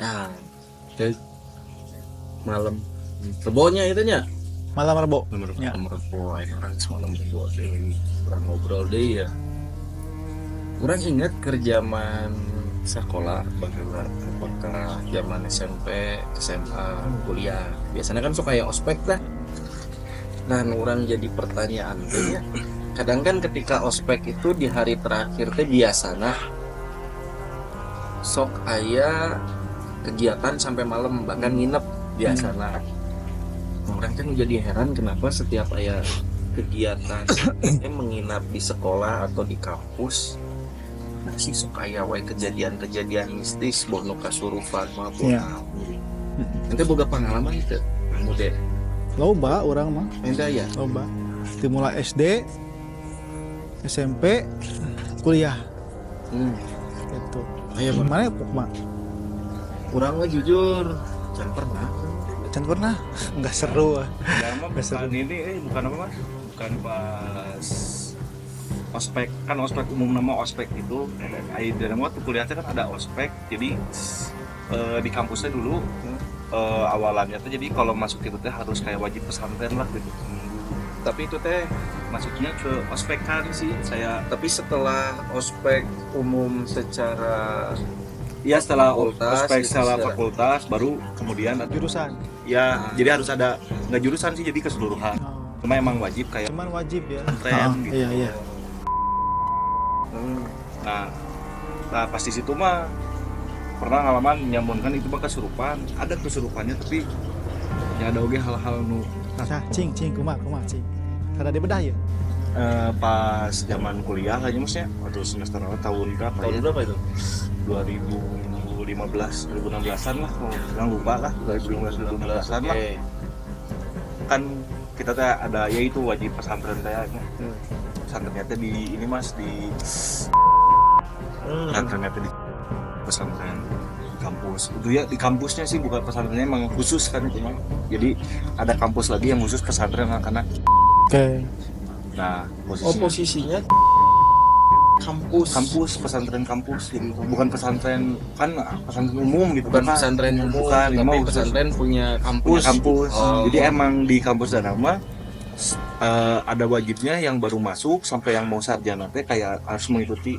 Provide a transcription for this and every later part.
Nah, ke malam rebonya itunya. Malam Rebo. Ya. Malam rebo, orang semalam rebo deh, orang ngobrol deh ya. Kurang ingat kerjaman sekolah bagaimana, apakah zaman SMP, SMA, kuliah. Biasanya kan suka ya ospek lah. Dan orang jadi pertanyaan teh ya. Kadang kan ketika ospek itu di hari terakhir teh biasanya sok aya kegiatan sampai malam bahkan nginep biasanya. Orang kan jadi heran kenapa setiap aya kegiatan menginap di sekolah atau di kampus masih suka aya wae kejadian-kejadian mistis bono kasurupan maupun Ya. ente boga pengalaman itu muda Loba orang mah. ente ya Loba. Dimulai SD, SMP, kuliah gitu. aya Gimana ya Pukma? kurang mah jujur can pernah Can pernah? Nggak seru ah. Lama bukan ini, bukan apa mas? Bukan pas ospek, kan ospek umum nama ospek itu. Di dalam waktu kuliahnya kan ada ospek, jadi di kampusnya dulu awalannya tuh jadi kalau masuk itu teh harus kayak wajib pesantren lah gitu. Tapi itu teh masuknya ke ospek kan sih saya. tapi setelah ospek umum secara Ya setelah Fakultas, ospek gitu, setelah secara- fakultas baru kemudian Jurusan. ya jadi harus ada nggak jurusan sih jadi keseluruhan. Oh. Cuma emang wajib kayak Cuman wajib ya. pesantren gitu. Iya iya. Nah pas di situ mah pernah ngalaman nyamunkan itu mah kesurupan. Ada kesurupannya tapi ya ada oge hal-hal nu Nah, cing kumaha cing. Kada dibedah ya. pas zaman kuliah kayaknya maksudnya waktu semester awal tahun berapa tahun ya? berapa itu 2015, 2016-an lah, kalau bilang lupa lah, 2015-an lah. Oke. Kan kita teh ada ya itu wajib pesantren kayaknya. Pesantrennya teh di ini mas di pesantrennya teh di pesantren kampus. Itu ya di kampusnya sih bukan pesantrennya emang khusus kan itu mah. Jadi ada kampus lagi yang khusus pesantren anak-anak. Oke. Nah posisinya kampus pesantren kampus jadi bukan pesantren kan pesantren umum gitu bukan kan. pesantren umum bukan ini mah tapi khusus pesantren punya punya kampus kampus. Oh. Jadi emang di kampus Danama ada wajibnya yang baru masuk sampai yang mau sarjana teh kayak harus mengikuti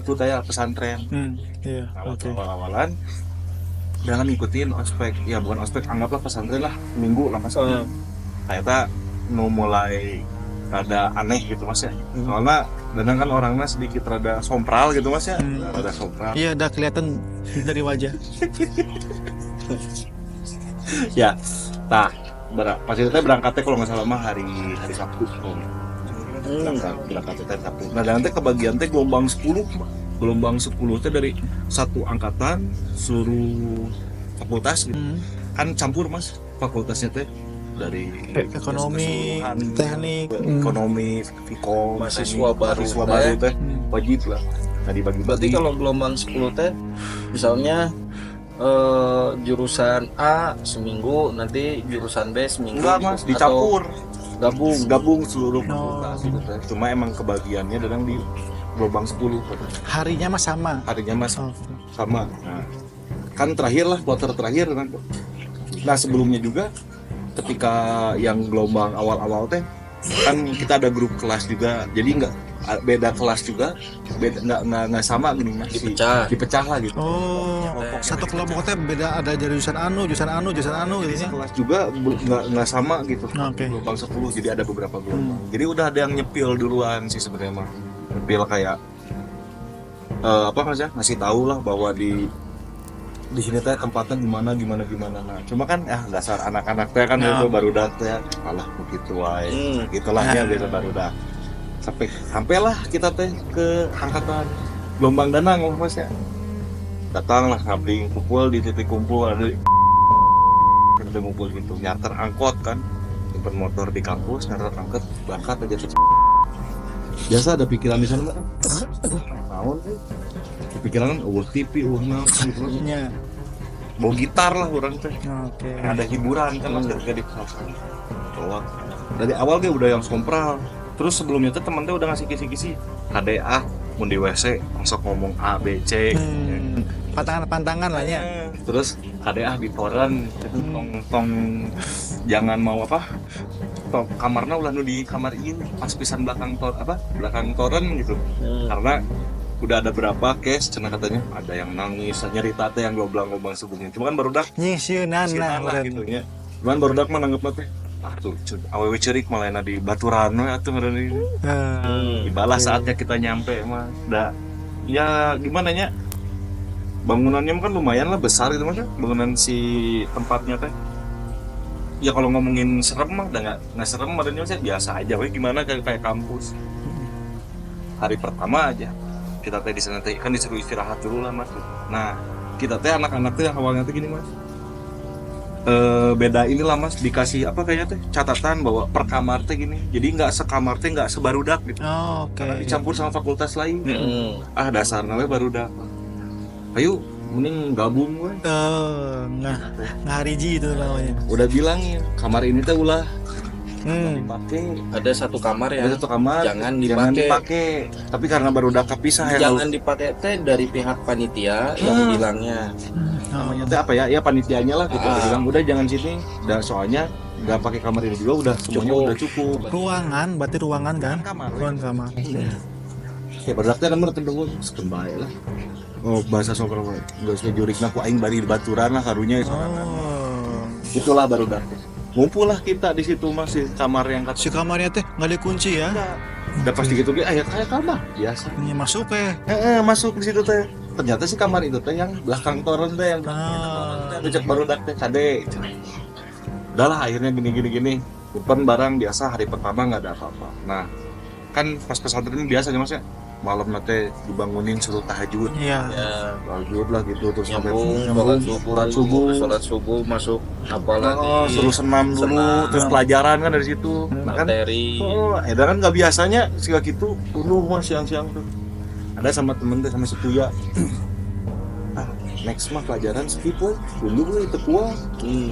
itu kayak pesantren. Iya. Nah, Oke. awal-awalan jangan ngikutin ospek, ya bukan ospek, anggaplah pesantren lah, minggu lah mas. Ternyata nu mulai rada aneh gitu mas ya. Soalnya Danang kan orangnya sedikit rada sompral gitu mas ya. Rada sompral. Iya, udah kelihatan dari wajah. Ya, nah, pas itu teh berangkatnya kalau nggak salah mah hari Sabtu. Berangkatnya teh Sabtu. Nah, dan teh kebagian teh gelombang 10. Gelombang 10 teh dari satu angkatan seluruh fakultas gitu. Kan campur mas fakultasnya teh dari Ekonomi, keseluruhan, teknik, ekonomi, Vkom, Mahasiswa teknik, baru mahasiswa teh. baru teh wajib lah. Nah, dibagi-bagi. berarti kalau gelombang 10 teh misalnya jurusan A seminggu nanti jurusan B seminggu enggak gitu. mas, dicampur. Atau Gabung seluruh fakultas gitu teh. Cuma emang kebagiannya kadang di gelombang 10 harinya mah sama. harinya mas Oh. sama. Nah, kan terakhir lah kloter terakhir kan. Nah sebelumnya juga ketika yang gelombang awal-awal teh kan kita ada grup kelas juga, jadi nggak beda kelas juga, beda nggak sama gini mas, dipecah lah gitu. Oh, satu kelompok teh beda, ada jurusan anu gitu ya. Kelas juga nggak sama gitu. Oke. Gelombang 10 jadi ada beberapa gelombang. Jadi udah ada yang nyepil duluan sih sebenarnya mah. Nyepil kayak apa mas ya, ngasih tahu lah bahwa di sini teh tempatnya gimana. Nah, cuma kan dasar anak-anak teh kan itu baru teh alah begitu wae. Gitulah ya biasa baru dah. Sampailah kita teh ke angkatan gelombang Danang lah mas ya. Datanglah ngabling kumpul di titik kumpul ada kita ngumpul gitu, nyarter angkot kan, simpen motor di kampus, nyarter angkot berangkat aja tuh. Biasa ada pikiran di sana nggak? Tahun sih. Pikiran kan, TV, gitu. Iya. Bawa gitar lah orang teh. Oke. Ada hiburan kan mas ketika di pesantren. Dari awal gue udah yang sompral. Terus sebelumnya tuh temen teh udah ngasih kisi-kisi. KDA, mau di WC, masuk ngomong A, B, C. pantangan lah ya. Terus ada di toren tong jangan mau apa tong kamarna ulah nu di kamar ini pas pisan belakang toren gitu. Karena udah ada berapa case cenah katanya ada yang nangis nyerita teh yang goblang-goblang sebelumnya. Cuma kan barudak Nyisieunan lah lah gitu nya. Cuman barudak mah nanggep teh tuh awewe ceurik malah di baturan we atuh meureun ini. Dibalas saatnya kita nyampe mah da ya gimana nya bangunannya kan lumayan lah besar gitu mas bangunan si tempatnya teh ya kalau ngomongin serem mah udah nggak serem badannya sih biasa aja we gimana kayak kampus hari pertama aja kita teh di sana teh kan disuruh istirahat dulu lah mas. Nah kita teh anak-anak teh awalnya teh gini mas beda inilah mas dikasih apa kayaknya teh catatan bahwa per kamar teh gini jadi nggak sekamar teh nggak sebarudak gitu. Karena dicampur sama fakultas lain. Dasarnya we barudak. Ayo mending gabung we. Nah hiji itu namanya. Udah bilangin kamar ini teh ulah dipakai. Ada satu kamar ya. Ada satu kamar. Jangan dipakai. Tapi karena baru udah kepisah ya. Jangan dipakai teh dari pihak panitia yang bilangnya. Namanya teh apa ya? Ya panitianya lah gitu. Bilang udah jangan sini. Dan soalnya nggak pakai kamar ini juga udah semuanya udah cukup. Ruangan, berarti ruangan kan? Ruangan kamar. Ya berdaknya kan menurut tunggu sekembali lah. Oh bahasa sokro nggak usah jurikna ku aing bari di baturan lah karunya itulah baru dah ngumpul lah kita di situ masih kamar yang kata si kamarnya teh nggak dikunci ya udah pasti gitu kayak kamar biasa ini masuk masuk di situ teh ternyata si kamar itu teh yang belakang toren teh yang cek baru dah teh kade udah lah akhirnya gini depan barang biasa hari pertama nggak ada apa-apa. Nah kan pas pesantren biasa aja mas ya malam nanti dibangunin suruh tahajud. Iya. Tahajud lah gitu terus Nyambung sholat subuh masuk apalagi suruh senam dulu terus pelajaran kan dari situ. Materi. Kan nggak biasanya sih gitu dulu mas siang-siang tuh. Ada sama temen teh sama setuya. Next mah pelajaran skip we, dulu itu kuah.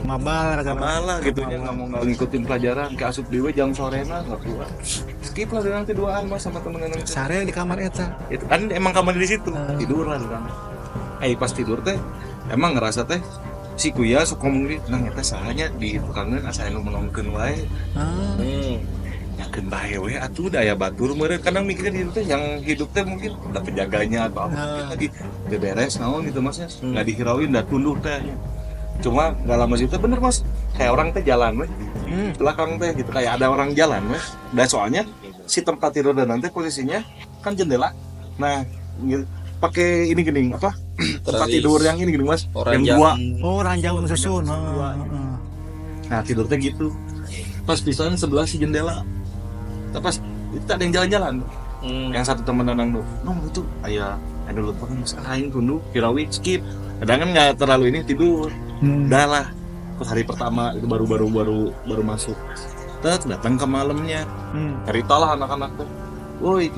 Mabal lah gitu ya nggak mau ngikutin pelajaran ke asup dewe jam sorena nggak kuat. Skip lah nanti duaan mas sama temen-temen. Sare di kamar eta. Itu kan emang kamar di situ. Tiduran kan. Pas tidur teh emang ngerasa teh si kuya sok ngomong gitu nah eta sahanya di kangen asa anu menongkeun wae. Yakin bae we atuh daya batur meureun kadang mikirin itu teh yang hidup teh mungkin ada penjaganya atau apa lagi beres naon gitu mas ya nggak dihirauin dah tunduh teh cuma nggak lama sih teh bener mas kayak orang teh jalan we belakang teh gitu kayak ada orang jalan we dan soalnya si tempat tidur dan nanti posisinya kan jendela nah pakai ini gini apa tempat tidur yang ini gini mas yang dua ranjang susun nah tidur teh gitu pas pisan sebelah si jendela pas itu ada yang jalan-jalan yang satu teman danang tuh itu ayah ada lupa kan aing tunduh kirawi skip kadang kan nggak terlalu ini tidur udah lah terus hari pertama itu baru masuk terus datang ke malamnya cerita lah anak-anak tuh woi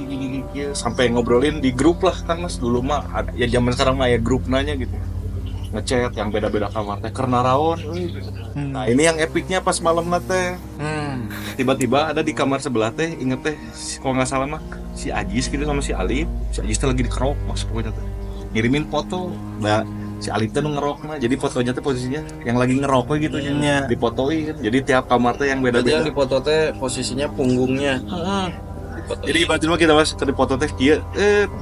sampai ngobrolin di grup lah kan mas dulu mah ya zaman sekarang mah ya grup nanya gitu ngechat yang beda-beda kamar teh karena rawon. Nah ini yang epicnya pas malam teh tiba-tiba ada di kamar sebelah teh inget teh kalau nggak salah mah si Ajis gitu sama si Alif teh lagi dikerok mas pokoknya teh ngirimin foto nah si Alif teh ngerok nah jadi fotonya teh posisinya yang lagi ngerok gitu ya difotoin jadi tiap kamar teh yang beda-beda. Jadi yang di foto teh posisinya punggungnya. Jadi ibaratnya kita mas ke foto teh kia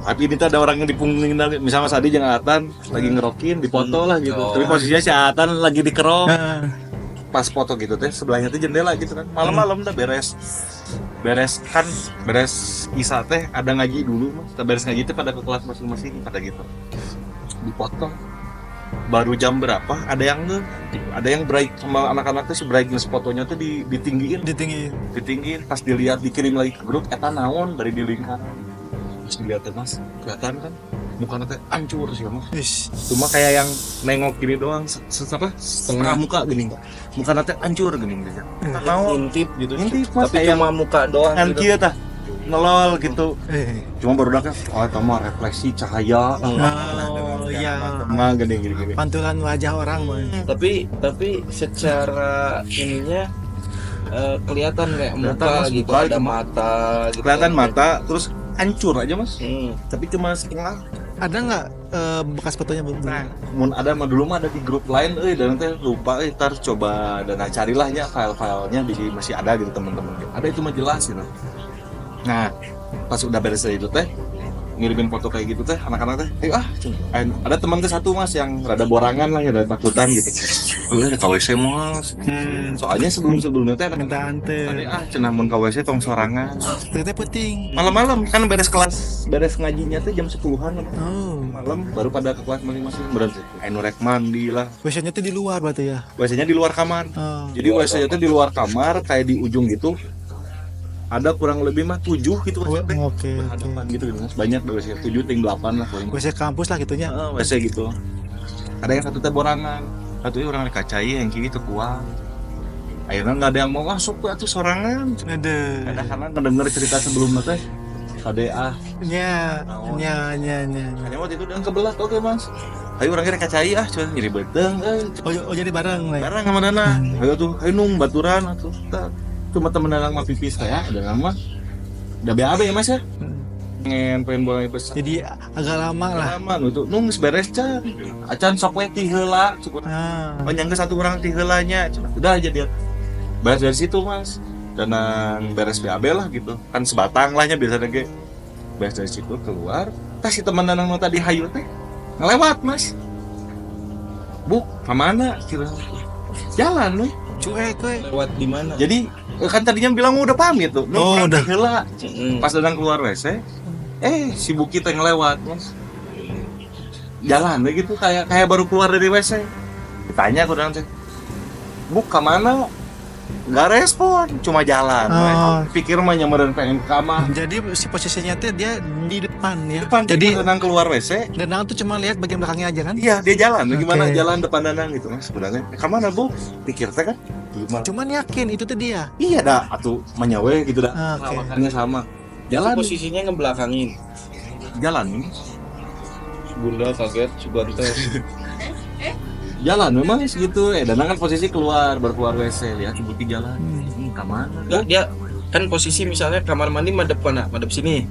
tapi ini tuh ada orang yang di punggungin misalnya Mas Adi jangan Atan lagi ngerokin dipoto lah gitu tapi posisinya si Atan lagi dikerok pas foto gitu teh sebelahnya tuh jendela gitu kan malam-malam udah beres kisah teh ada ngaji dulu mas kita beres ngaji teh pada ke kelas masing-masing pada gitu dipotong baru jam berapa ada yang break sama anak-anak tuh si brightness fotonya tuh ditinggiin pas dilihat dikirim lagi ke grup eta naon dari di lingkaran pas dilihat mas kelihatan kan mukanya teh hancur sih mas cuma kayak yang nengok gini doang setengah muka gini mukanya teh hancur gini intip gitu mas tapi cuma muka doang kan gitu tah ngelol gitu cuma baru kan itu mah refleksi cahaya gini pantulan wajah orang tapi secara ininya kelihatan kayak muka gitu ada mata gitu kelihatan mata terus hancur aja mas tapi cuma setengah Ada nggak bekas fotonya Nah, mun ada mah dulu mah ada di grup lain, dan teh lupa, ntar coba dan carilah ya file-filenya masih ada gitu teman-teman. Ada itu mah jelas gitu. Nah, pas udah beres dari itu teh ngirimin foto kayak gitu teh anak-anak teh, ada teman teh satu mas yang rada borangan lah ya, rada takutan gitu. Ada KWC mas. Soalnya sebelumnya teh ada minta ante. cenah mun KWC tong sorangan. Ternyata penting. Malam-malam kan beres kelas, beres ngajinya teh jam 10-an. Oh. Malam baru pada ke kelas masing-masing berarti. Ayo rek mandi lah. WC-nya tuh di luar berarti ya. WC-nya di luar kamar. Oh. Jadi WC-nya tuh di luar kamar kayak di ujung gitu. Ada kurang lebih mah 7 gitu WC teh. Oke. Berhadapan gitu Mas. Banyak WC 7 ting 8 lah paling. WC kampus lah gitunya. WC gitu. Ada yang satu teh borangan. Satunya orang dikacai yang kiri kuat. Akhirnya nggak ada yang mau masuk tuh sorangan. Ada. Karena ngedenger cerita sebelumnya teh. KDA. Nya. Hanya waktu itu dan kebelah oke mas. Ayo orangnya kacai coba nyeri beteng. Oh jadi bareng lah. Barang sama Dana. Ayo tuh, ayo nung baturan atuh. Cuma temen Danang mah pipis kayak ada nama. Udah BAB ya mas ya. Pengen bola besar. Jadi agak lama lah. Lama nu tuh nung beres can. Acan sok we ti heula cukup. Nyangge satu orang ti heulanya. Udah aja dia. Beres dari situ mas. Danang beres BAB lah gitu. Kan sebatang lahnya biasanya ge. Beres dari situ keluar. Tas si teman Danang nu tadi hayu teh ngelewat mas. Buk, kemana? Kira jalan nih. Cuek we. Lewat di mana? Jadi kan tadinya bilang udah pamit tuh. Oh, udah. Heula. Pas Danang keluar WC, si Buki teh ngelewat, Mas. Jalan deh gitu kayak baru keluar dari WC. Ditanya aku Danang teh. Buk ke mana? Nggak respon, cuma jalan. Pikir mah nyamperin pengen ke kamar. Jadi si posisinya tuh dia di depan ya. Jadi Jadi Danang keluar WC, Danang tuh cuma lihat bagian belakangnya aja kan? iya dia jalan. Gimana Oke. jalan depan Danang gitu Mas sebenarnya. Kemana Bu? Pikir teh kan. Cuman yakin itu tuh dia. Iya dah, atuh manyawe gitu dah. Oke. Perawakannya sama. Jalan Jalan, posisinya ngebelakangin. jalan. Bunda kaget Subante. Jalan memang segitu. Danang kan posisi keluar, baru keluar WC, lihat si Buki jalan. Kemana? Enggak, dia kan posisi misalnya kamar mandi madep mana? Madep sini.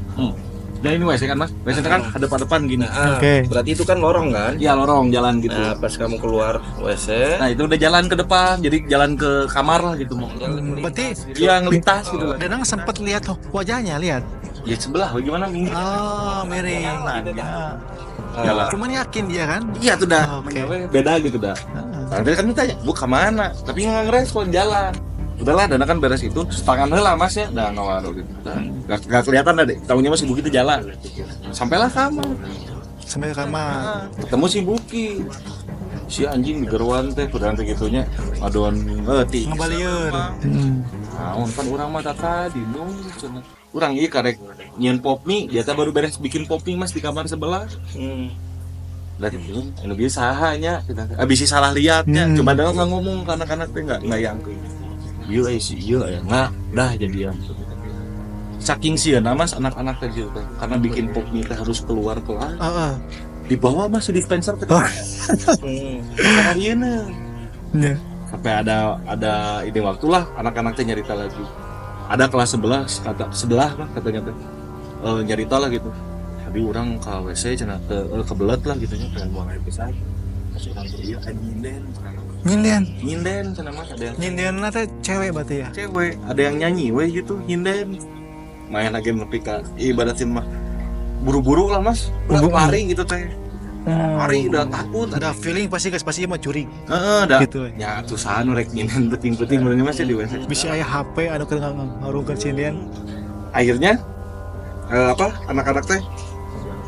Dan ini WC kan Mas? WC kan hadap-hadapan gini. Oke. Berarti itu kan lorong kan? Iya lorong jalan gitu. Nah, pas kamu keluar WC, Nah itu udah jalan ke depan, jadi jalan ke kamar lah gitu mau. Berarti Iya ngelintas gitu lah. Danang sempat lihat wajahnya, lihat. Ya sebelah, bagaimana nih? Oh, miring. Jalan. Cuman yakin dia kan? Iya tuh dah, Oke. beda gitu dah. Nanti kan ditanya, Bu kemana? Tapi nggak ngerespon jalan. Udahlah, Dana kan beres itu, setangan heula Mas ya, dah ngawaru gitu. Gak kelihatan dah deh, tahunya masih Buki itu jalan. Sampailah kamar. Sampai ke kamar. Ketemu si Buki. Si anjing di geruan teh, kurang teh gitunya. Aduan ti. Ngabalieur. Nah, kan urang mah tadi nung cenah. Urang ieu karek nyieun pop mie, dia teh baru beres bikin pop mie Mas di kamar sebelah. Lah itu anu ge saha nya abis si salah liatnya. Cuma Dana enggak ngomong karena teh enggak yangkeun. Ieu si ieu aya enggak dah jadian. Saking sieuna Mas anak-anak teh gitu teh. Karena bikin pop mie teh harus keluar kelas. Di bawah Mas di dispenser teh. Karena ieuna. Iya. Sampai ada ide waktu lah anak-anak teh nyarita lagi. Ada kelas sebelah lah katanya teh. Nyarita lah gitu. Tadi orang ke WC cenah kebelet lah gitu nya pengen buang air besar. Pas orang ieu nyinden cenah Mas ada yang Nyindianna teh cewek berarti ya? cewek, ada yang nyanyi we gitu nyinden. Main lagi nepi ka ibaratin mah buru-buru lah Mas. Udah lari gitu teh. Lari udah takut. Ada feeling pasti mah curi. Dah. Gitu. Ya tuh sanu rek nyinden penting-penting bener Mas ya di WC. Bisa aya HP anu keur ngarungkeun sindian. Akhirnya anak-anak teh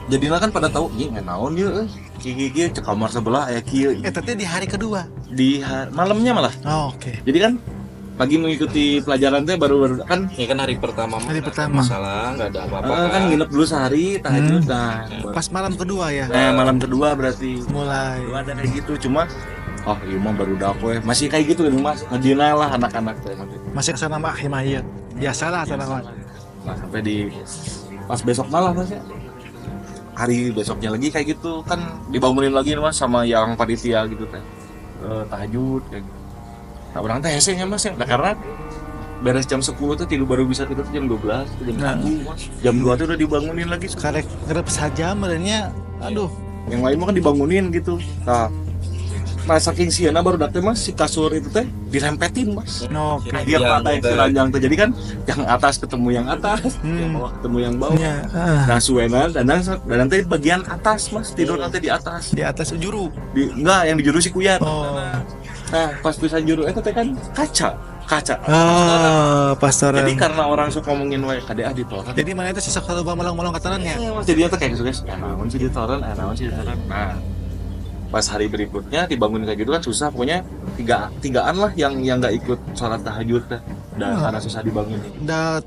jadinya kan pada tahu ieu naon ieu kieu cek kamar sebelah aya kieu Tapi di hari kedua. di malamnya malah. Oke. Jadi kan pagi mengikuti pelajaran teh baru kan ini kan hari pertama mah Hari nggak ada pertama. masalah, nggak ada apa-apa kan nginep dulu sehari tahajud Pas malam kedua ya. malam kedua berarti Mulai. ada kayak gitu cuma iya mah baru dapat masih kayak gitu kan Mas ngedina lah anak-anak teh Masih kesana mah akhir mahir. Biasalah sana mah. nah sampai di pas besok malah Mas ya hari besoknya lagi kayak gitu kan dibangunin lagi Mas sama yang panitia gitu teh tahajud kayak gitu. Nah orang teh hese nya Mas ya nah, karena beres jam 10 tuh tidur baru bisa tidur jam 12 jam Nah. 1 mas. Jam 2 tuh udah dibangunin lagi. Karek ngerep saja merenya. Aduh. Yang lain mah kan dibangunin gitu. Nah saking siana baru datang mas, si kasur itu teh dirempetin mas. Oke. Dia Iya, patah yang betul. seranjang tuh. Jadi kan yang atas ketemu yang atas, yang bawah ketemu yang bawah. Ya, Nah suena dan nanti bagian atas mas, tidur nanti di atas. di atas juru. Enggak, yang di juru si Kuyat. Oh. Nah pas bisa juru itu teh kan kaca. Pastoran. Jadi karena orang suka ngomongin wae kadea ditoran. Jadi mana itu sisa satu malang-malang katarannya. Mas jadinya tuh kayak gitu guys, naon sih ditoran, naon sih ditoran. Nah pas hari berikutnya dibangunin kayak gitu kan susah, pokoknya tigaan lah yang nggak ikut sholat tahajud teh, dan karena susah dibangunin. Da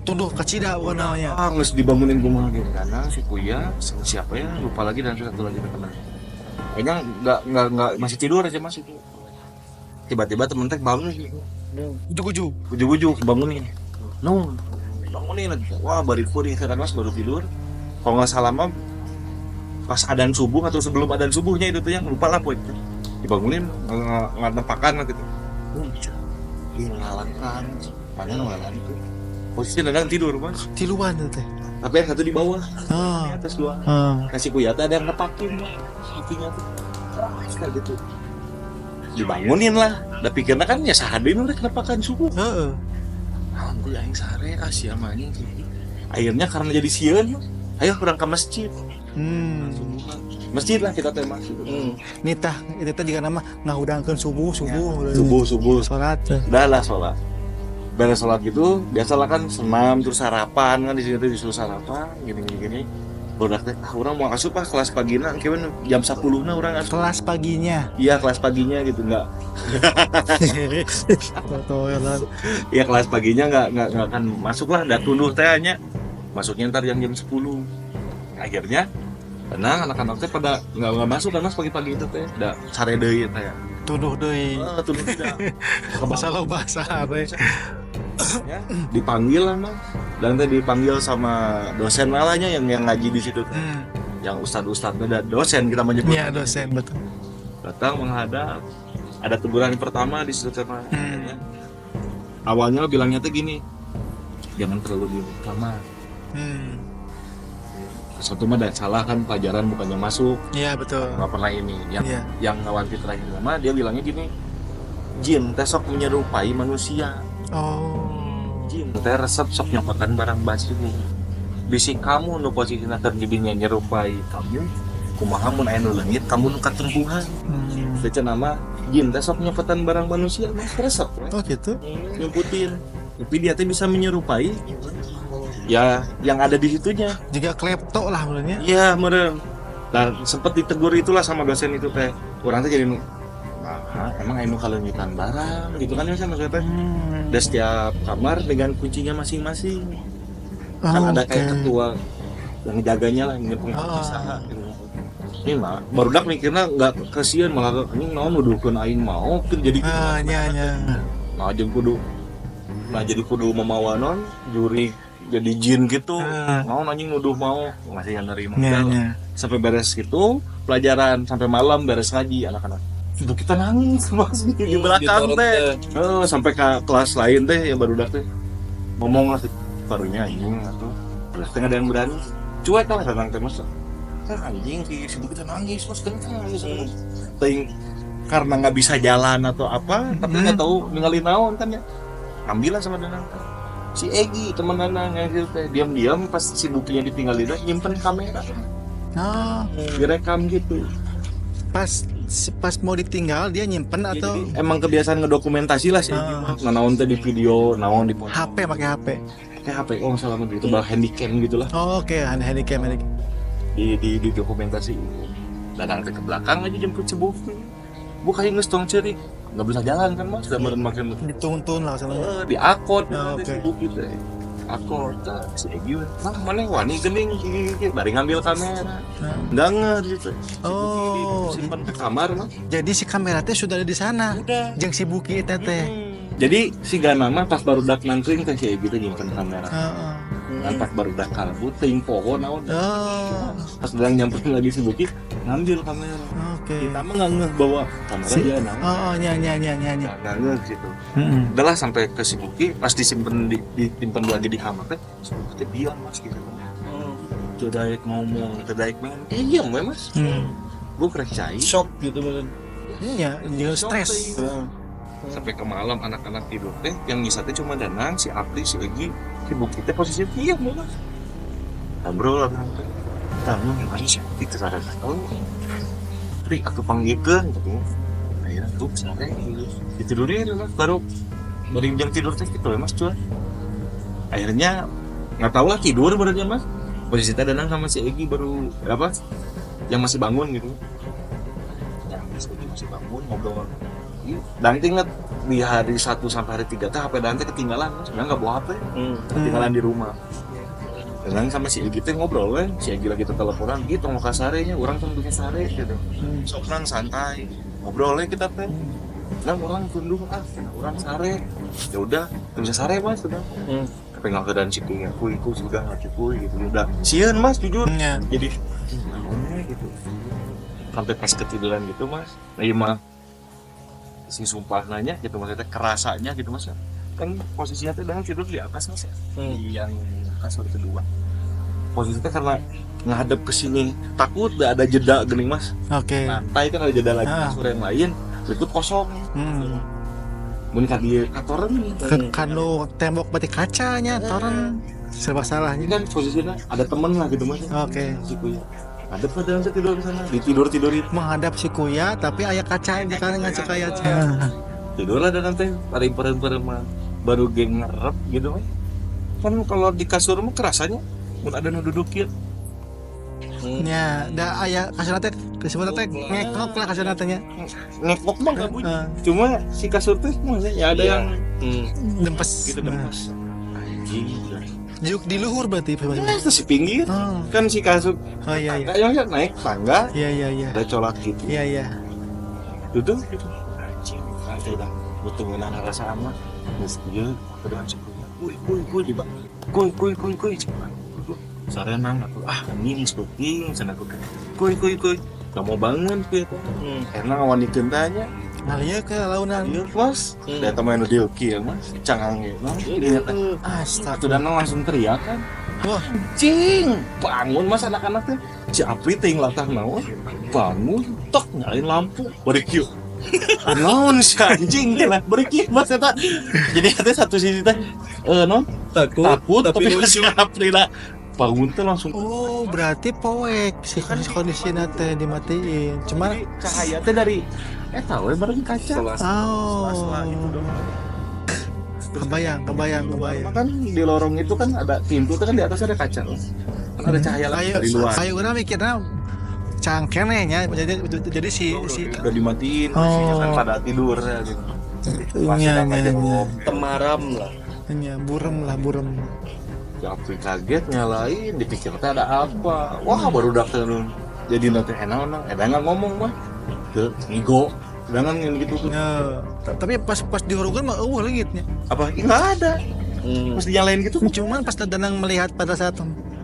tuduh kacida bukan namanya. Nges dibangunin kumaha gitu karena si Kuya siapa ya lupa lagi dan satu lagi teman. Kayaknya nggak masih tidur aja mas itu. Tiba-tiba temen teh bangun gitu. Ujuk-ujuk. Ujuk-ujuk bangunin. Bangunin lagi. Wah bariku nih kan mas baru tidur. Kalau nggak salah mah pas adzan subuh atau sebelum adzan subuhnya itu tuh yang lupa lah poin. Dibangunin nggak nempakan gitu. Ngalankan. Mana ngalan itu. Posisi dadang tidur mas. Tiluan teh. Tapi yang satu di bawah. Ah. Di atas dua. Kasih Kuyata ada yang nepakin mas. Hatinya tuh. Keras kayak gitu. Dibangunin lah. Udah pikirnya kan ya sahadin udah kenepakan subuh. Heeh. Aku yang sare Asia mannya gitu. Akhirnya karena jadi sieun, ayo kurang ke masjid. Masjid lah kita teh masuk. Nitah itu teh juga nama ngahudangkeun subuh. Subuh. Salat. Udah lah sholat. Beres sholat gitu, biasalah kan senam terus sarapan kan di sini tuh disuruh sarapan gini. Udah teh orang mau asup pas kelas pagina kayaknya jam 10 orang asup. Kelas paginya. Iya kelas paginya gitu enggak. Iya kelas paginya enggak akan masuk lah, udah tunduh teh hanya. Masuknya ntar jam 10. Akhirnya tenang anak-anak teh pada nggak masuk kan mas pagi-pagi itu teh udah sare deui teh. Tuduh deui. Tuduh tidak. Masalah bahasa teh. Ya, dipanggil lah mas. Dan teh dipanggil sama dosen malahnya yang ngaji di situ teh. Yang ustad-ustadnya ada dosen kita menyebut. Iya dosen betul. Datang menghadap. Ada teguran pertama di situ teh. Awalnya bilangnya tuh gini. Jangan terlalu di kamar. Satu mah ada salah kan pelajaran bukannya masuk. Iya betul. Nggak pernah ini Iya. yang ngawan fitrah itu sama dia bilangnya gini, jin teh sok menyerupai manusia. Jin teh resep sok nyokotan barang basi bisi kamu nu posisina keur dibinya nyerupai kamu kumaha mun aya nu leungit kamu nu katempuhan. Baca nama jin teh sok nyokotan barang manusia mas resep Oh gitu. nyumputin tapi dia teh bisa menyerupai ya yang ada di situnya. Juga klepto lah sebenarnya. Iya meren. Dan sempet ditegur itulah sama dosen itu teh. Orang teh jadi emang anu kalengitan barang gitu kan ya maksudnya teh. Dan setiap kamar dengan kuncinya masing-masing. Kan ada kayak ketua yang jaganya lah yang pengusaha. Ini mah barudak mikirnya nggak kasihan malah ini naon nuduhkeun aing mau jadi nya. nah jeung kudu jadi kudu memawanon juri jadi jin gitu. Mau anjing nuduh mau masih yang nerima. Sampai beres gitu pelajaran sampai malam beres ngaji anak-anak. Itu kita nangis mas di belakang teh. Sampai ke kelas lain teh ya baru dah teh ngomong lah barunya anjing atau terus tengah ada yang berani cuek lah tentang teh mas. Anjing si kita nangis mas nangis. Ting karena nggak bisa jalan atau apa tapi nggak tahu ninggalin naon kan ya. Ambillah sama Danang si Egi teman Danang yang teh diam-diam pas si bukunya ditinggalin nyimpen kamera direkam gitu pas mau ditinggal dia nyimpen atau jadi, emang kebiasaan ngedokumentasi lah si Egi naon teh di video naon di HP pakai HP kayak HP oh salah itu bah handycam gitulah. Oke, handycam di dokumentasi Danang teh ke belakang aja jemput si buku kayak nges tong cerik nggak bisa jalan kan mas udah makin dituntun lah sama di akord oke. gitu akord si Egi mana wani gening bari ngambil kamera nggak gitu simpan ke kamar mah jadi si kamera teh sudah ada di sana jeung si buki teh jadi si Gana mah pas baru dak nangkring teh si Egi teh nyimpen kamera Pas baru dah kalbu ting pohon naon. Oh, Pas udah nyamperin lagi si Buki ngambil kamera. oke. Kita mah nggak ngeh bawa kamera dia naon. Oh, nya. Nggak ngeh gitu. Udah lah sampai ke si Buki pas disimpan disimpan lagi di kamar teh si Buki teh diam mas gitu. Tuh daek ngomong, tuh daek main. Iya mas. Gue kerek cai. Shock gitu bener. Iya, dia stres. Sampai ke malam anak-anak tidur teh yang ngisatnya cuma Danang, si Apri, si Egi, si Buki teh posisinya diam mas. Ngobrol lah teh. Tahu yang mana sih itu sadar tahu. Tri aku panggilkeun gitu. Akhirnya tuh sare ditidurin mas baru jam tidur teh gitu mas cuy. Akhirnya nggak tahu lah tidur berarti mas. Posisi teh Danang sama si Egi baru apa? Yang masih bangun gitu. Yang masih bangun ngobrol. Dante inget di hari 1 sampai hari 3 teh HP Dante ketinggalan mas, sebenarnya nggak bawa HP, ketinggalan di rumah. Dan sama si Egi teh ngobrol kan, si Egi lagi teleponan, gitu mau kasarenya, orang tuh bikin sare gitu. Sok nang santai, ngobrolnya kita teh. Nang orang tunduk orang sare, ya udah, bisa sare mas sudah. Tapi nggak keadaan si Kuy, Kuy sudah nggak cukup gitu, udah. Sieun mas jujur, Iya. jadi gitu. Sampai pas ketiduran gitu mas, nah iya mah si sumpah nanya gitu maksudnya kerasanya gitu mas kan posisinya tuh dengan tidur di atas mas ya di yang kasur kedua posisinya karena ngadep ke sini takut gak ada jeda gini mas Oke. lantai kan ada jeda lagi kasur yang lain berikut kosong mungkin tadi katoran Kan lu tembok berarti kacanya, toren serba salah. ini kan posisinya ada temen lah gitu mas Oke. si Kuya ada pada yang tidur di sana ditidur-tidurin Menghadap si Kuya tapi aya kaca di kanan ngaca kayak tidur ada nanti paling baru geng ngerep gitu kan kalau di kasur mah kerasanya mun ada nu dudukin nya da aya kasana teh disebut teh ngekok lah kasana teh nya. ngekok mah nggak bunyi cuma si kasur teh maksudnya ya ada yang Dempes. gitu dempes anjing Juk di luhur berarti. itu si pinggir Oh. kan si kasur Oh iya iya. kayaknya naik tangga Iya. ada colak gitu Iya. duduk gitu anjing nanti udah butuh menang rasa aman terus dia udah anjing kuy di bawah kuy sarenan aku anjing speaking sana aku kuy gak mau bangun kuy itu karena awan dikentanya Ngalia ke launan. iya mas dia temen udah diukir mas cangang gitu Astaga. satu danau langsung teriak kan Wah, anjing bangun mas anak-anak teh si Apri ting latah naon bangun tok nyalain lampu balik yuk naon si anjing teh lah balik yuk mas eta jadi ada satu sisi teh non takut tapi si Apri lah bangun teh langsung oh berarti poek si kondisinya teh dimatiin. Cuma cahaya teh dari tahu bareng kaca oh. gitu dong. Kebayang. Kan di lorong itu kan ada pintu tuh kan di atas ada kaca kan ada cahaya lagi dari luar Ayo orang mikirnya cangkene nya jadi si udah dimatiin Oh. kan pada tidur ya gitu nya Temaram lah. burem. ya Apri kaget nyalain dipikir teh ada apa wah baru datang jadi nanti enak nggak ngomong mah ke ngigo jangan gitu tuh Ya, tapi pas dihurugan mah leungitnya. apa nggak ada mesti nyalain gitu Cuman pas Danang melihat pada saat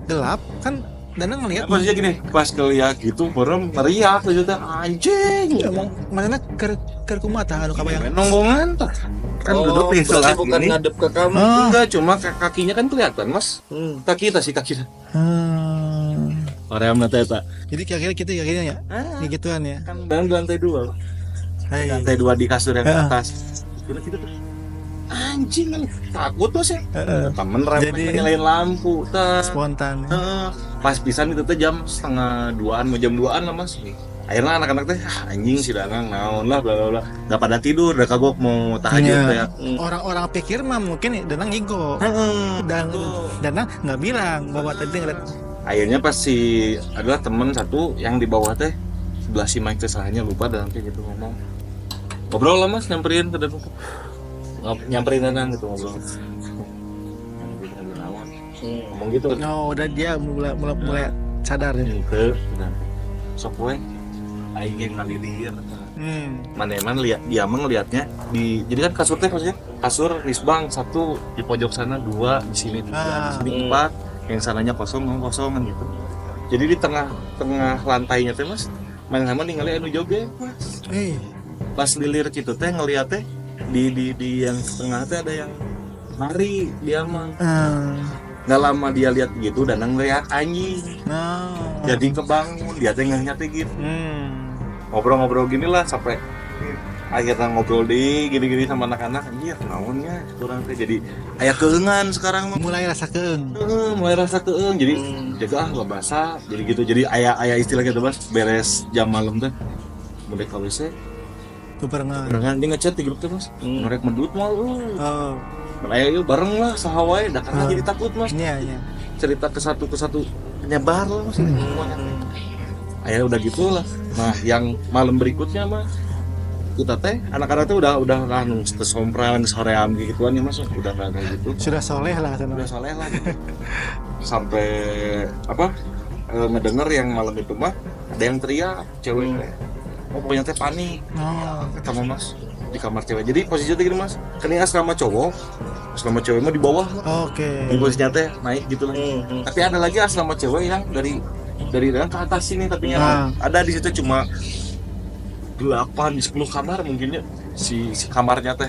gelap kan Danang ngelihat maksudnya gini pas kelihat gitu berem ngeriak gitu teh anjing mana keur kumaha tah anu kabayang. nonggongan tah kan duduk di berarti sebelah bukan ini ngadep ke kamu. enggak cuma kakinya kan kelihatan mas kaki si kaki Korea teh eta Jadi kira-kira gitu ya kayaknya ya. Kayak gituan ya. kan dan lantai 2 Hai. lantai 2 di kasur yang atas kita tuh anjing takut tuh sih temen rem Jadi- nyalain lampu tah Spontan. pas pisan itu teh jam 1:30 mau jam 2an lah mas akhirnya anak-anak teh anjing si Danang naon lah bla bla bla nggak pada tidur udah kagok mau tahajud teh ya Orang-orang pikir mah mungkin Danang ngigo. Dan Danang nggak bilang bahwa tadi ngeliat. akhirnya pas si adalah temen satu yang di bawah teh sebelah si Mike teh salahnya lupa dan nanti gitu ngomong ngobrol lah mas nyamperin ke Danang nyamperin Danang gitu ngobrol ngomong gitu Oh, udah dia mulai sadar ya. ke sok we aing yang ngalilir mana lihat dia mah ngelihatnya di jadi kan kasur teh maksudnya kasur risbang satu di pojok sana, 2 di sini 3, di sini 4, yang sananya kosong kan gitu. Jadi di tengah lantainya teh mas main sama ningali anu joget mas. Pas lilir gitu teh ngeliat teh di yang tengah teh ada yang nari dia mah. Nggak lama dia lihat gitu dan ngeliat anjing. Jadi kebangun dia teh ngeliatnya gitu. Ngobrol-ngobrol gini lah sampai akhirnya ngobrol di gini-gini sama anak-anak. Iya naonnya kurang teh jadi aya keengan sekarang mah. Mulai rasa keeng. Mulai rasa keeng jadi jaga nggak basah jadi gitu. Jadi aya istilah gitu mas beres jam malam teh mulai kawise barengan dia ngechat di grup teh mas mereka mendut mal aya yuk bareng lah sahawai dah karena jadi takut mas. Iya. Cerita ke satu nyebar lah mas semuanya. Aya udah gitu lah. Nah yang malam berikutnya mah kita teh anak-anak tuh udah anu sompran soream gituan ya mas udah kayak gitu Sudah soleh lah gitu. Sampai ngedenger yang malam itu mah ada yang teriak cewek pokoknya teh panik sama mas di kamar cewek. Jadi posisinya tuh gini mas kan ini asrama cewek mah di bawah di posisinya teh naik gitu lah. Tapi ada lagi asrama cewek yang dari dalam ke atas sini tapi ada di situ cuma 8-10 kamar mungkin ya si kamarnya teh.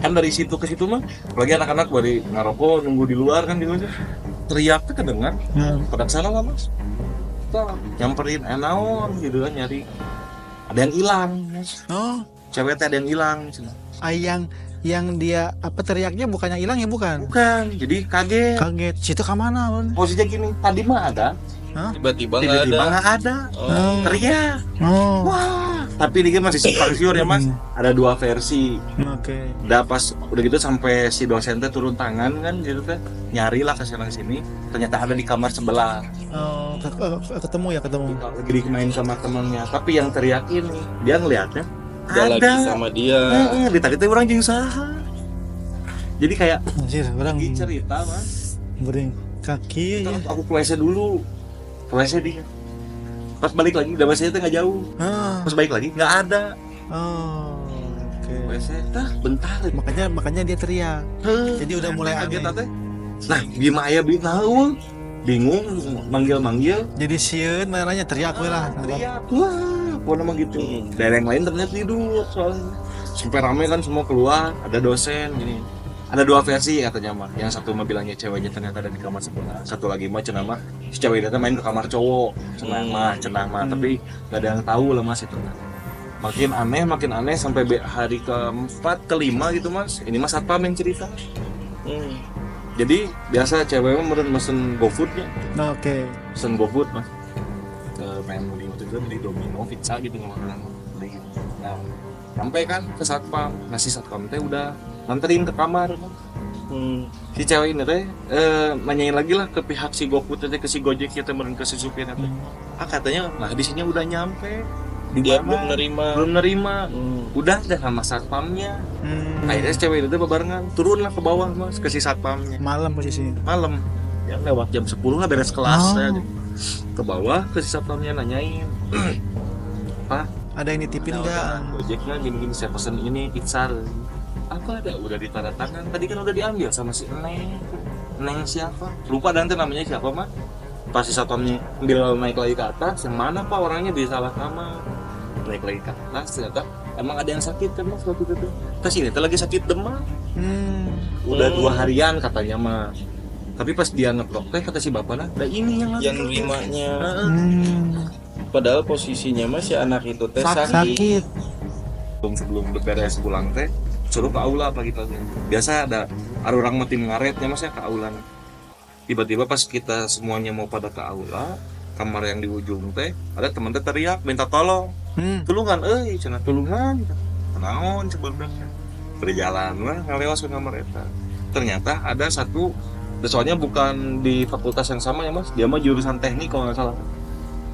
Kan dari situ ke situ mah apalagi anak-anak bari ngarokok nunggu di luar kan gitu aja teriak tuh kedengar pada sana lah mas tuh nyamperin naon gitu kan nyari ada yang hilang mas. Cewek teh ada yang hilang yang dia teriaknya bukannya hilang ya bukan jadi kaget situ kemana bun? Posisinya gini tadi mah ada tiba-tiba nggak ada teriak wah tapi ini masih simpang siur ya mas ada 2 versi. Udah pas udah gitu sampai si dosen teh turun tangan kan gitu teh nyari lah kesana sini ternyata ada di kamar sebelah. Ketemu lagi main sama temannya tapi yang teriak ini dia ngeliatnya ada lagi sama dia di tadi teh orang jeung saha jadi kayak orang cerita mas bering kaki ya. Aku ke WC dulu ke WC dia pas balik lagi udah WC teh nggak jauh pas balik lagi nggak ada WC bentar makanya dia teriak jadi udah mulai kaget teh nah gimana ya bingung manggil jadi sieun marahnya teriak we lah teriak wah pokoknya mah gitu daerah yang lain ternyata tidur soalnya sampai rame kan semua keluar ada dosen gini ada 2 versi katanya mah yang satu mah bilangnya ceweknya ternyata ada di kamar sebelah satu lagi mah cenah mah si cewek itu main ke kamar cowok cenah mah tapi gak ada yang tahu lah mas itu makin aneh sampai hari ke-4 ke-5 gitu mas ini mas satpam yang cerita jadi biasa cewek mah mesen GoFood-nya mesen GoFood mas ke main di waktu itu beli Domino pizza gitu ngomong beli nah sampai kan ke satpam si satpam teh udah nganterin ke kamar si cewek ini teh nanyain lagi lah ke pihak si GoFood teh ke si Gojek ya temen ke si supir teh katanya nah di sini udah nyampe dia belum nerima udah dah sama satpamnya akhirnya si cewek itu bebarengan turun lah ke bawah mas ke si satpamnya malam ya lewat jam 10 lah beres kelas ya ke bawah ke si satpamnya nanyain apa ada yang nitipin nggak Gojeknya gini saya pesen ini pizza apa ada udah ditanda tangan tadi kan udah diambil sama si Neng siapa lupa nanti namanya siapa mah pas si satpamnya ambil naik lagi ke atas yang mana pak orangnya di salah kamar naik lagi ke atas ternyata emang ada yang sakit kan mas waktu itu terus ini lagi sakit demam udah 2 harian katanya mah tapi pas dia ngeblok teh kata si bapak lah ada ini yang nerimanya padahal posisinya mah si anak itu teh sakit sebelum beres pulang teh suruh ke aula apa gitu biasa ada orang mati ngaretnya mas ya ke aula tiba-tiba pas kita semuanya mau pada ke aula kamar yang di ujung teh ada teman teh teriak minta tolong tulungan cenah tulungan naon sebenarnya berjalan lah ngalewas ke kamar eta ternyata ada satu soalnya bukan di fakultas yang sama ya mas dia mah jurusan teknik kalau nggak salah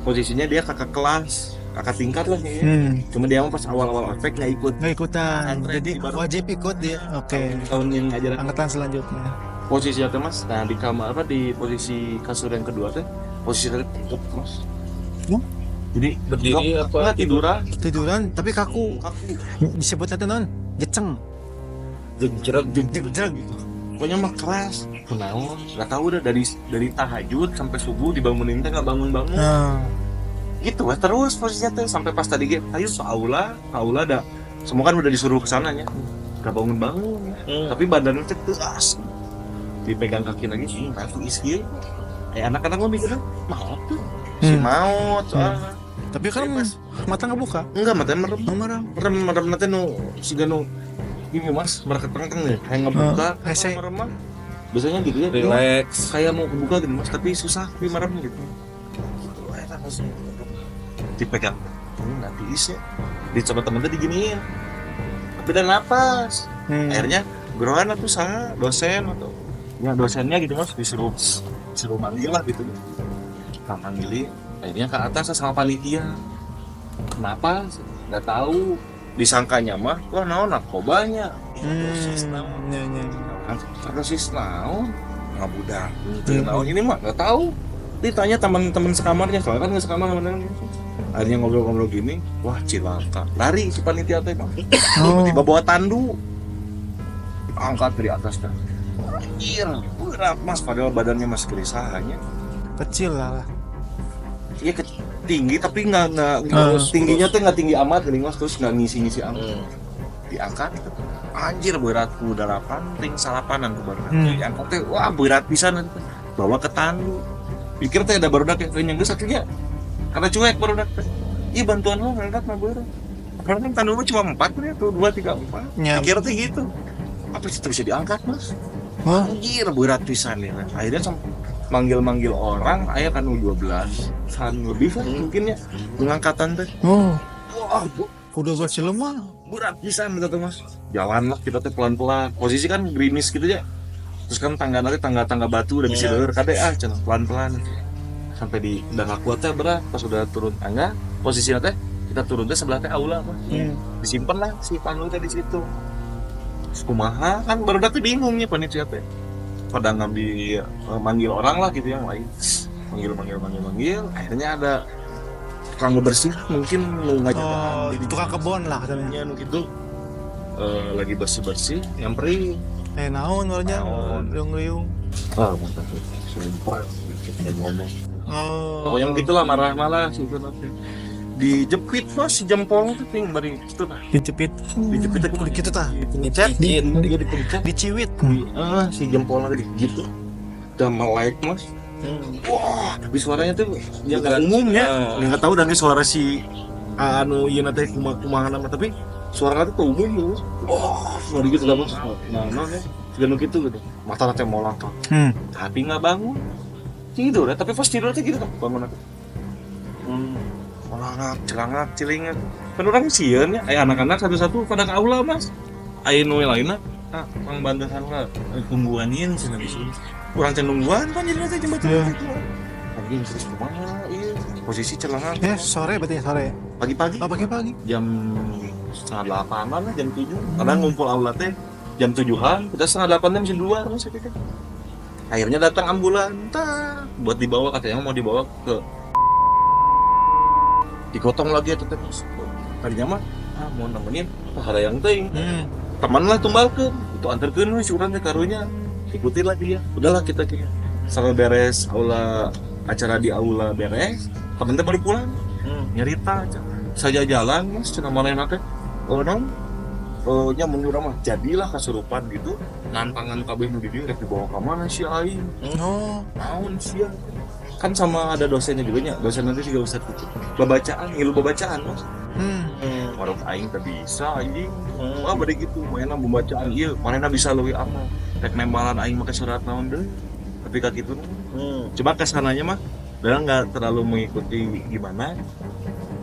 posisinya dia kakak kelas kakak tingkat lah ya cuma dia mah pas awal-awal efek nggak ikutan jadi wajib ikut dia tahun yang ngajaran angkatan selanjutnya posisinya teh mas nah di kamar di posisi kasur yang kedua teh posisi teh tutup mas jadi berdiri apa tiduran tapi kaku disebutnya teh non jeceng Jejrek. jeng gitu. Pokoknya mah keras. Kenaon? Gak tahu udah dari tahajud sampai subuh dibangunin teh nggak bangun-bangun. Nah, Gitu lah terus posisinya teh sampai pas tadi ge, ayo ke aula ada. Semua kan udah disuruh ke sananya. Gak bangun-bangun. Tapi badannya teh teras. Dipegang kaki lagi sih, itu isi. Anak-anak mah mikirnya maut tuh. Si maut soalnya. tapi kan mata nggak buka. Enggak, matanya merem. Merem. Merem nanti nu siga nu ini mas mereket tengkeng nih kayak ngebuka hese. merem mah biasanya gitu ya Relax. kayak mau kebuka gitu mas tapi susah tapi merem gitu gitu enak langsung dipegang nanti isnya dicoba temen-temen diginiin tapi dan napas akhirnya gerohan atau sana dosen atau ya dosennya gitu mas disuruh manggil lah gitu manggilin akhirnya ke atas sama panitia kenapa nggak tahu disangkanya mah wah naon narkobanya dosis naon dosis naon ngabudak naon ini mah nggak tahu ditanya teman-teman sekamarnya soalnya kan nggak sekamar sama akhirnya ngobrol-ngobrol gini wah cilaka lari si panitia teh bang tiba-tiba bawa tandu angkat dari atas dah anjir berat mas padahal badannya masih kerisahannya Kecil lah. iya tinggi tapi nggak tingginya tuh nggak tinggi amat gini mas terus nggak ngisi amat diangkat gitu. Anjir berat udah 8 ring salapanan tuh baru diangkat teh wah berat pisan bawa ke tandu pikir teh ada barudak yang nyenggeus satunya karena cuek barudak teh iya bantuan lo ngangkat mah berat karena kan tandu cuma 4 nih tuh 2 3 4 Ya. pikir teh gitu apa sih bisa diangkat mas Wah. anjir berat pisan ya akhirnya manggil orang ayah kan U12 san lebih kan mungkin ya pengangkatan teh Oh, wah udah bersilu mah. berat pisan gitu tuh mas jalan lah kita tuh pelan-pelan posisi kan gerimis gitu ya terus kan tangga batu udah bisa deur kade cenah pelan-pelan sampai di udah nggak kuat teh berat pas udah turun tangga posisinya teh kita turun teh sebelah teh aula mas disimpan lah si panu teh di situ terus kumaha kan baru teh bingung ya panitia teh pada ngambil manggil orang lah gitu yang lain manggil akhirnya ada tukang bersih mungkin lu ngajak Oh, tukang kebon lah katanya. ya gitu lagi bersih nyamperin Naon warnya Naon. riung-riung. mantap sumpah kita ngomong Oh. pokoknya begitulah marah-marah sih itu nanti dijepit mas si jempol itu ting bari gitu lah Dijepit. dijepit aku Gitu tah. dipencet dipencet Diciwit. si jempolnya tadi gitu udah melek mas wah tapi suaranya tuh ya nggak umumnya nggak tahu dan suara si anu iya nanti kumaha nama tapi suaranya tuh umum gitu wah suara gitu lah mas nah ya segala gitu mata nanti mau langkah tapi nggak bangun tidur ya tapi pas tidur tuh gitu bangun aku celangak cilingat kan orang sieun ya anak-anak satu-satu pada ke aula mas aya nu lainna mang bandahan lah tungguan ieu cenah di sini kurang teh nungguan kan jadi teh jembatan itu anjing terus kumaha ieu posisi celangak Sore berarti sore. pagi-pagi Oh, pagi-pagi. jam 7:30 lah jam 7 karena ngumpul aula teh jam 7-an kita 7:30 masih keluar mas gitu akhirnya datang ambulan buat dibawa katanya mau dibawa ke digotong lagi ya tetep mas tadinya mah mau nemenin ada yang ting teman lah tumbalkeun itu anterkeun we syukuran teh karunya ikutin lagi ya udahlah kita sampai beres aula acara di aula beres temen teh baru pulang nyerita saja jalan mas cenah manehna teh non nya mun urang mah jadilah kasurupan gitu nantangan kabeh nu di dieu rek dibawa ka mana si aing naon sia kan sama ada dosennya juga nya dosen nanti juga ustad gitu babacaan ngilu babacaan mas warung aing teh bisa anjing wah bade gitu mainan pembacaan ieu manehna bisa leuwih amal rek nembalan aing make surat naon deui tapi ka kitu cuma kesananya mah dan nggak terlalu mengikuti gimana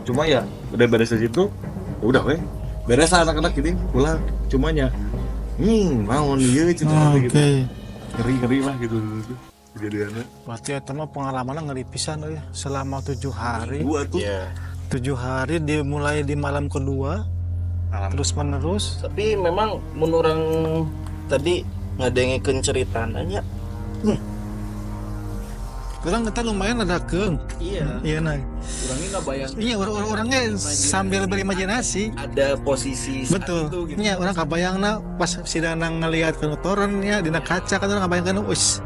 cuma ya udah beres dari situ udah weh beres lah anak-anak gini pulang cuma nya naon ieu cenah gitu ngeri lah gitu kejadiannya Berarti itu mah pengalamannya ngeri pisan ya. Selama 7 hari. gua tuh 7 hari dimulai di malam kedua terus menerus. Tapi memang mun orang tadi ngadengikeun ceritanya orang kita lumayan ada keung. Iya nah. Orangnya nggak bayang Iya orangnya sambil berimajinasi. ada posisi saat Betul. itu gitu. Iya orang kabayangna pas si Danang ngelihat ke torennya dina kaca kan orang kabayangkan wis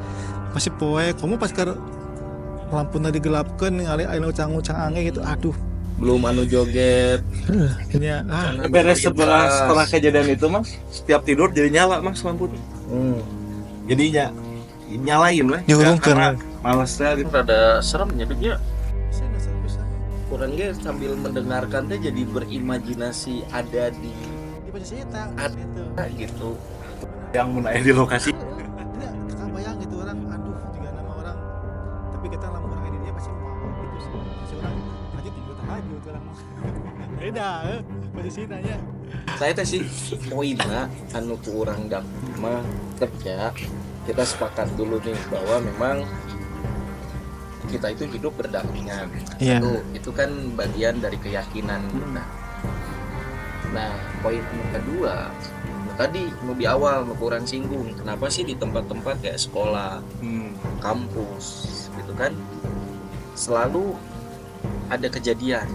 masih poe kamu pas ke lampuna digelapkeun ningali anu ucang-ucang angin gitu. Aduh. Belum anu joget. Ini ya. Beres setelah kejadian itu mas, setiap tidur jadi nyala mas lampu. Jadi nyalain lah. Diurungkeun. Karena malesnya gitu. Rada serem nyebutnya. Orang ge sambil mendengarkan teh jadi berimajinasi ada di Di posisi eta gitu. gitu. Yang menaik di lokasi. Tidak kebayang gitu orang aduh juga nama orang tapi kita lamun orang ini dia pasti mau gitu sih. Pasti orang lanjut tidur tahajud orang mau. Beda posisi nanya. Saya teh sih poinna anu ku urang dak mah tetep ya kita sepakat dulu nih bahwa memang kita itu hidup berdampingan. Iya. Itu kan bagian dari keyakinan kita. Nah, poin kedua, tadi mau di awal mau kurang singgung, kenapa sih di tempat-tempat kayak sekolah, kampus, gitu kan, selalu ada kejadian.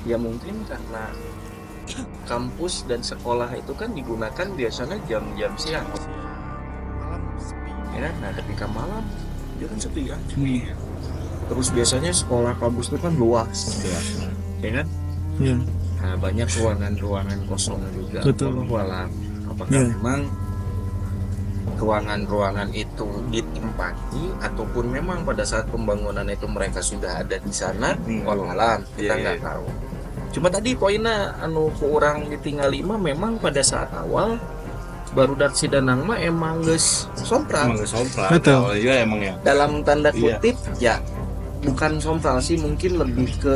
Ya mungkin karena kampus dan sekolah itu kan digunakan biasanya jam-jam siang, Malam sepi. ya. Nah, ketika malam dia kan sepi kan. Terus biasanya sekolah kampus itu kan luas, ya kan. Iya. Nah, banyak ruangan-ruangan kosong juga. Betul. Walau apakah Ya. memang ruangan-ruangan itu ditempati ataupun memang pada saat pembangunan itu mereka sudah ada di sana, walau alam kita Iya, nggak tahu. Cuma tadi poinnya anu ku urang ditinggali mah memang pada saat awal baru dari si Danang mah emang geus sompral. Emang sompral. Betul. Oh, iya emang ya. Dalam tanda Iya. kutip ya bukan sompral sih, mungkin lebih ke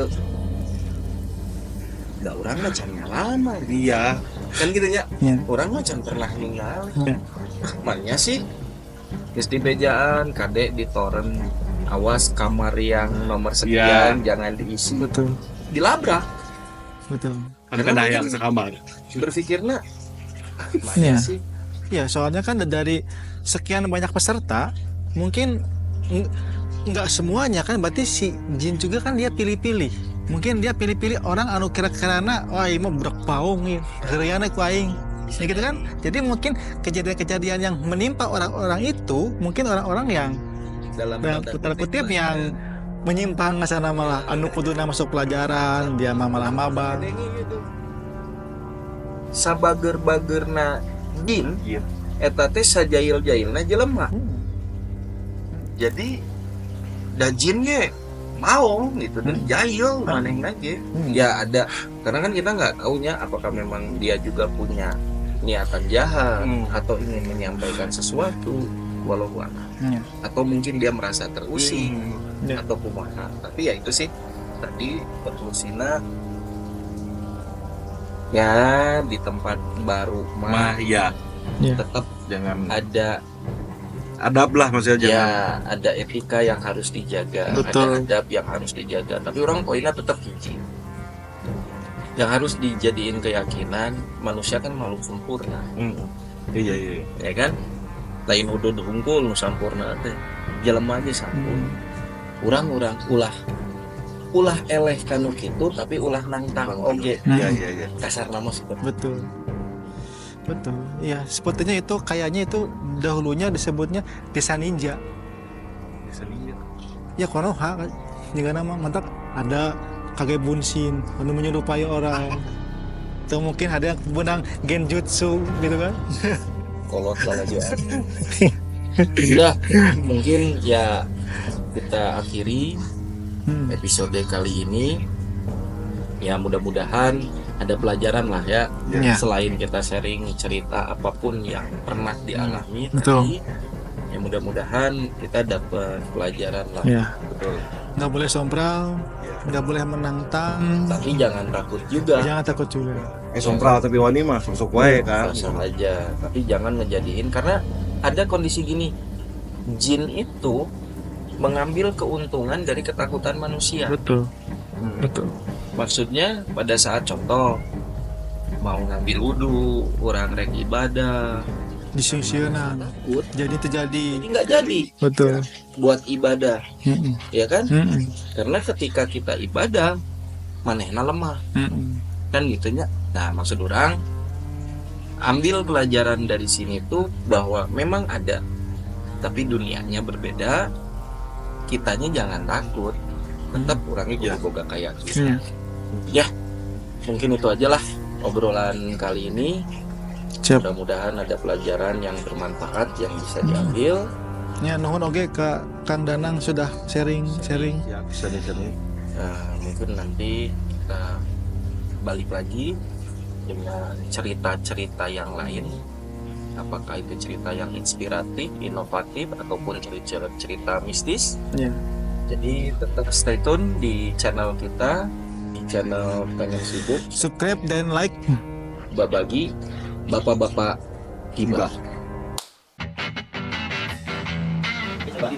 nggak orang mah can lama Iya. kan gitu ya. Iya. Orang mah can pernah ninggal. Iya. Makanya sih geus di bejaan kadek di torrent, awas kamar yang nomor sekian jangan diisi, Betul. dilabrak. Betul. Ada yang sekamar. Berpikirnya Iya. mana sih Ya soalnya kan dari sekian banyak peserta mungkin nggak semuanya kan berarti si Jin juga kan dia pilih-pilih. Mungkin dia pilih-pilih orang anu kira-kirana wah ini mah brek paung ya geuriana ku aing. Ya gitu kan. Jadi mungkin kejadian-kejadian yang menimpa orang-orang itu mungkin orang-orang yang dalam tanda kutip yang menyimpang ke sana malah anu kuduna masuk pelajaran dia malah mabang. sabager-bagerna jin Iya. eta teh sajail-jailna jelema. Jadi da jin ge mau gitu dan jahil manehna ge. Ya ada, karena kan kita nggak taunya apakah memang dia juga punya niatan jahat atau ingin menyampaikan sesuatu walau Iya. atau mungkin dia merasa terusik Iya. atau kumaha. Tapi ya itu sih tadi perlusina ya di tempat baru Mah mah iya. tetap Jangan ada adab lah maksudnya jangan. ya ada etika yang harus dijaga, Betul. ada adab yang harus dijaga. Tapi orang poinnya tetap hiji. Yang harus dijadiin keyakinan manusia kan makhluk sempurna, Iya iya. ya kan? Lain udah hungkul nu sampurna teh. Jelema aja sampun. Urang-urang ulah eleh kanu kitu tapi ulah nangtang oge. Iya iya iya. Kasar nama seperti Betul. Betul. Ya, sepertinya itu kayaknya itu dahulunya disebutnya desa ninja. Ya Konoha kan. Juga nama mantap ada kage bunsin anu menyerupai orang. Atau mungkin ada yang benang genjutsu gitu kan. kolot lah aja. Udah, mungkin ya kita akhiri episode kali ini. Ya mudah-mudahan ada pelajaran lah ya. Ya. Selain kita sharing cerita apapun yang pernah dialami Betul. tadi, ya mudah-mudahan kita dapat pelajaran lah. Ya. Betul. Nggak boleh sompral, nggak boleh menantang, Tapi jangan takut juga. jangan takut juga. Sompral tapi wani mah sok wae kan. Sah aja, tapi jangan ngejadiin karena ada kondisi gini. Jin itu mengambil keuntungan dari ketakutan manusia. Betul. Betul. Maksudnya pada saat contoh mau ngambil wudhu, orang rek ibadah, disingsieunan. takut Jadi terjadi. jadi nggak jadi Betul. buat ibadah, Mm-mm. ya kan? Mm-mm. Karena ketika kita ibadah manehna lemah Mm-mm. kan gitunya. Nah maksud orang ambil pelajaran dari sini tuh bahwa memang ada, tapi dunianya berbeda. Kitanya jangan takut, tetap orangnya Ya. boga kayak gitu. Iya. Ya mungkin itu aja lah obrolan kali ini. Siap. Mudah-mudahan ada pelajaran yang bermanfaat yang bisa diambil. Ya nuhun oge ke Kang Danang sudah sharing. Ya, bisa di sini. Mungkin nanti kita balik lagi dengan cerita-cerita yang lain. Apakah itu cerita yang inspiratif, inovatif, ataupun cerita mistis. Ya. Jadi tetap stay tune di channel kita, di channel Pengen Sibuk, Subscribe dan like. Babagi, Bapak-bapak Gibah. Gibah.